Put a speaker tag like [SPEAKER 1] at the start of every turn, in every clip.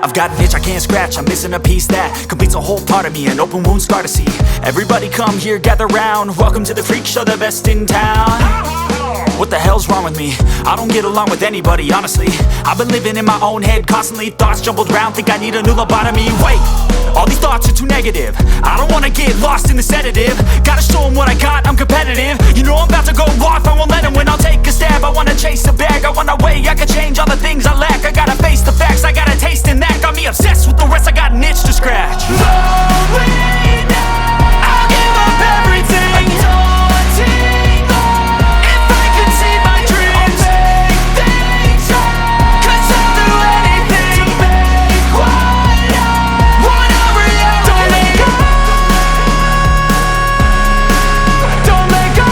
[SPEAKER 1] I've got an itch I can't scratch, I'm missing a piece that completes a whole part of me, an open wound scar to see. Everybody come here, gather round, welcome to the freak show, the best in town. What the hell's wrong with me? I don't get along with anybody, honestly. I've been living in my own head constantly, thoughts jumbled round, think I need a new lobotomy. Wait, all these thoughts are too negative, I don't wanna get lost in the sedative. Gotta show them what I got, I'm competitive. You know I'm about to go off, I won't let them win, I'll take a stab. I wanna chase a bag, I wanna weigh, I can change all the things I lack. I gotta face the facts, I got a taste in that. Got me obsessed with the rest, I got an itch to scratch. Lonely now, I'll give up everything. Daunting love, if I could see my dreams, I'll make things right. 'Cause I'll do anything to make what I want a reality. Don't let go, don't let go.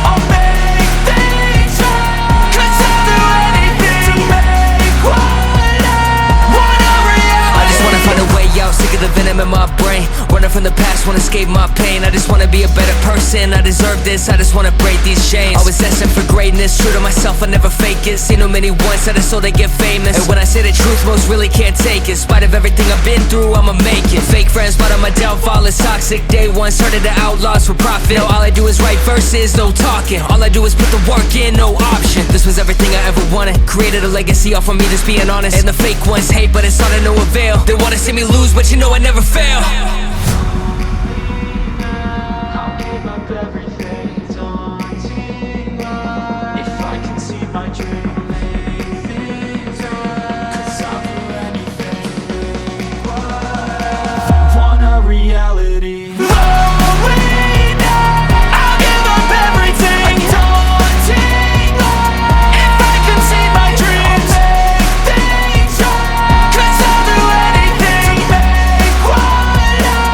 [SPEAKER 1] I'll make things right. 'Cause I'll do anything to make what I want a reality.
[SPEAKER 2] I just wanna find a way out, sick of the venom in my brain. Running from the past, wanna escape my pain. I just wanna be a better person, I deserve this. I just wanna break these chains. Always destined for greatness, true to myself, I never fake it. Seen too many once that I so they get famous. And when I say the truth, most really can't take it. In spite of everything I've been through, I'ma make it. Fake friends, but on my downfall is toxic. Day one, started the outlaws for profit. Now all I do is write verses, no talking. All I do is put the work in, no option. This was everything I ever wanted. Created a legacy off of me, just being honest. And the fake ones hate, but it's all to no avail. They wanna see me lose, but you know I never fail.
[SPEAKER 1] I'll give up everything, daunting love. If I can see my dream, make things right. 'Cause I'll do anything to make what I want a reality. Lonely now, I'll give up everything. Daunting love, if I can see my dreams, I'll make things right. 'Cause I'll do anything to make what I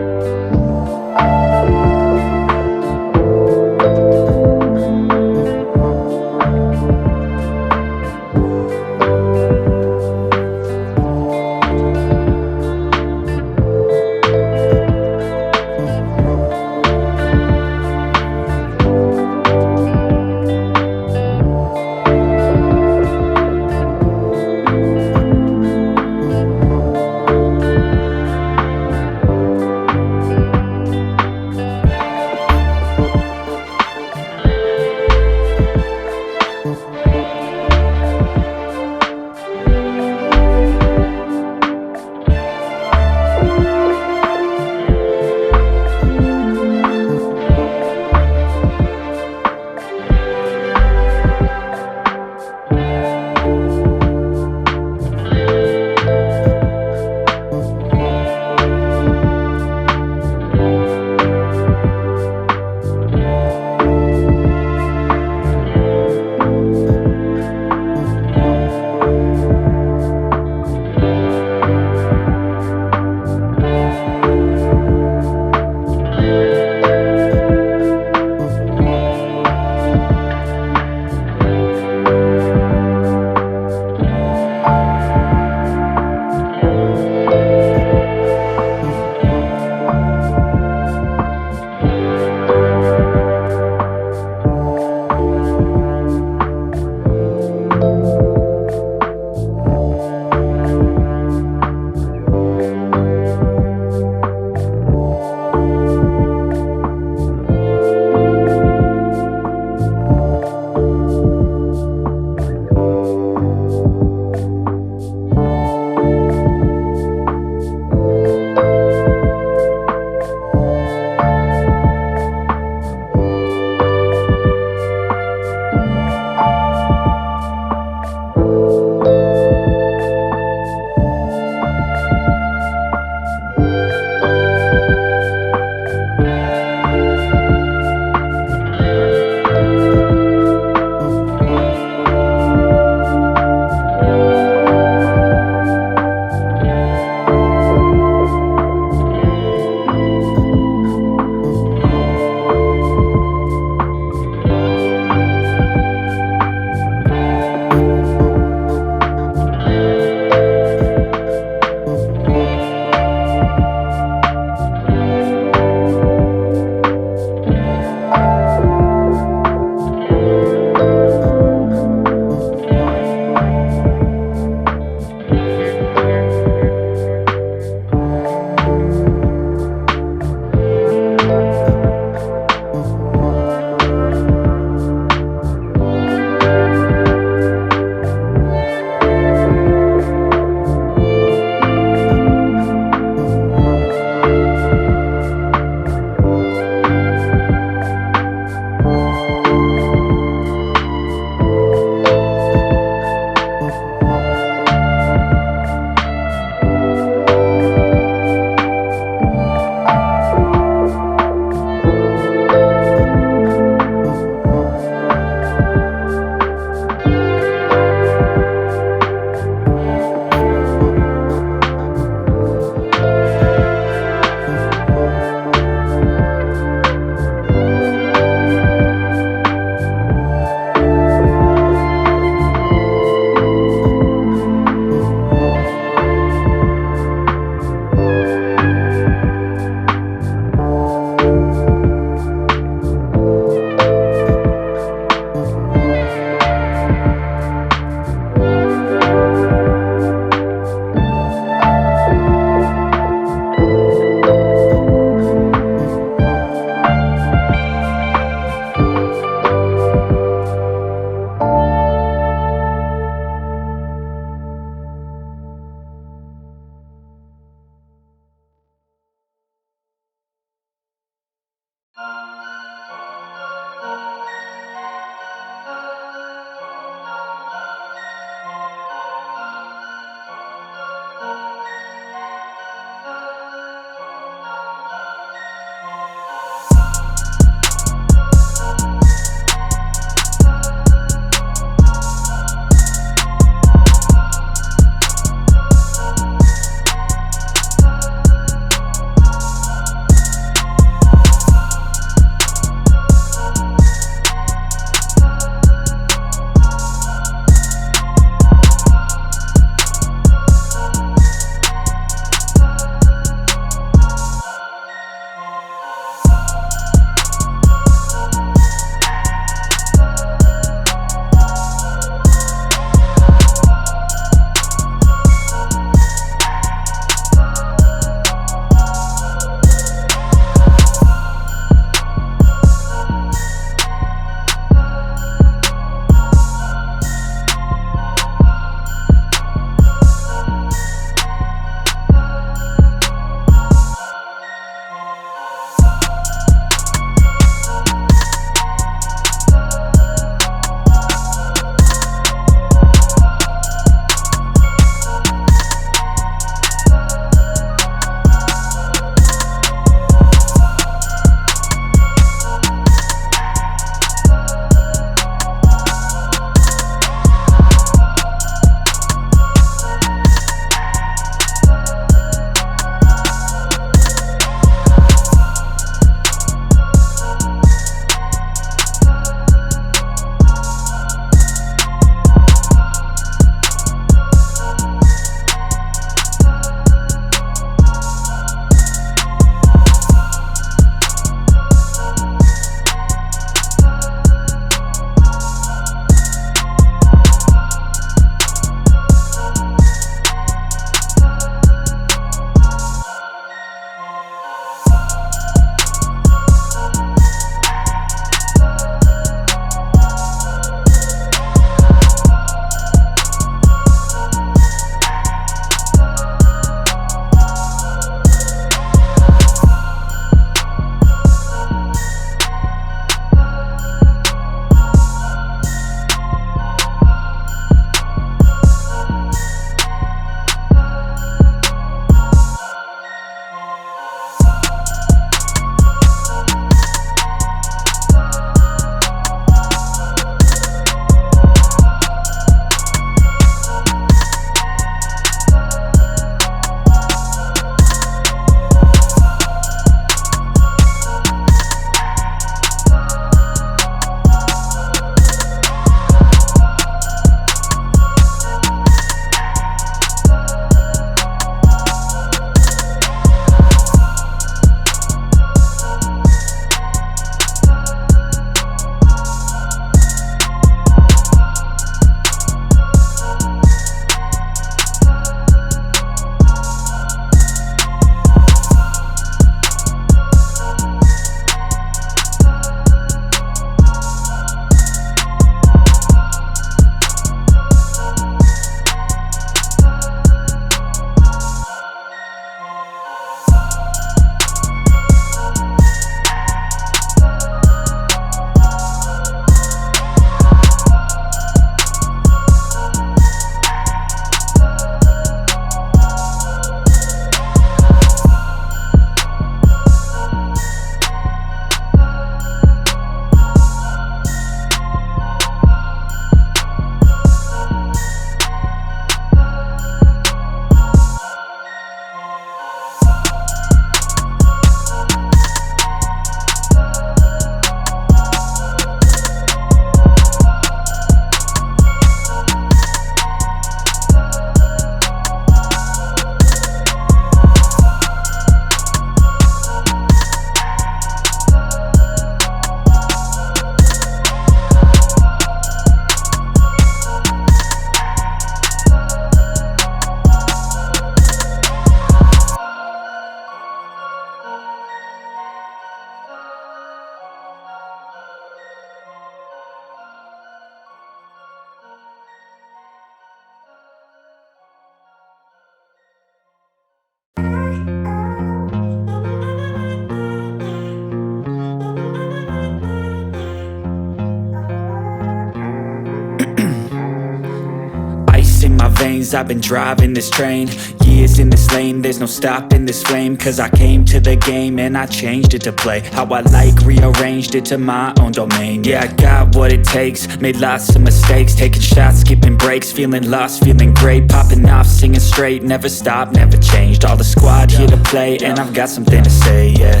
[SPEAKER 1] years I've been driving this train, years in this lane, there's no stopping this flame. Cause I came to the game and I changed it to play how I like, rearranged it to my own domain. Yeah, I got what it takes, made lots of mistakes, taking shots, skipping breaks, feeling lost, feeling great, popping off, singing straight, never stopped, never changed. All the squad here to play, and I've got something to say, yeah.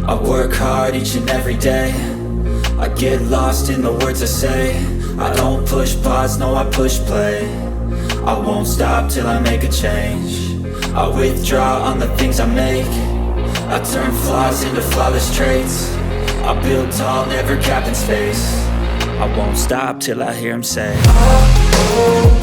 [SPEAKER 1] I work hard each and every day, I get lost in the words I say. I don't push pause, no I push play. I won't stop till I make a change. I withdraw on the things I make. I turn flaws into flawless traits. I build tall, never capped in space. I won't stop till I hear him say, oh, oh.